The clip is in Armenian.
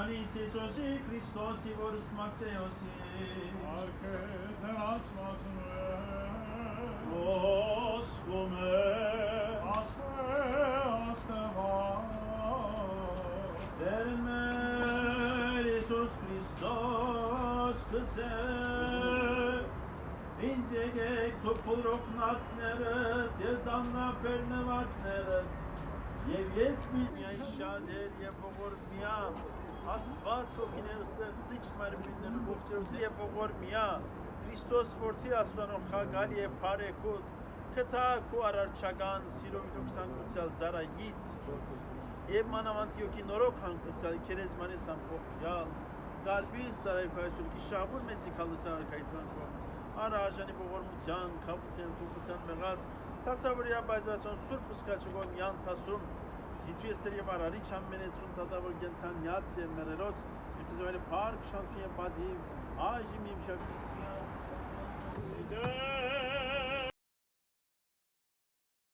Iisuse Hristosi vorus Matteosi. Oscume. Termer Iisus Hristos kıse. İncegek topulrok natsneret, yezanna pernevatsneret. Եվ ես միայն շատ էր և ողորմիա Աստված ոգին է ստեղծիչ մարմիններու ողջերով և ողորմիա Քրիստոս որդի Աստծանով խագալ և բարեքոտ կտակ ու արարչական սիրովի թոքսանկուցյալ զարագից և մանավանդիոքի նորոք հանկուցյալ քերեզմանես ամփոխյալ գալբից ծարայքայություն կիշաբուր մեծի քալության արքայթանքով անհաժանի ողորմության, քավության, թուքության մեղած Տասավորյա բայզրացոն սուրբ ուսկաչուգոն յան թասում զիթույստեր և արարիչ ամենեցուն տատավոր գենթանյաց և մերերոց եպիզոյները պարկ շանթու և բադիվ աժիմ և շավիցիա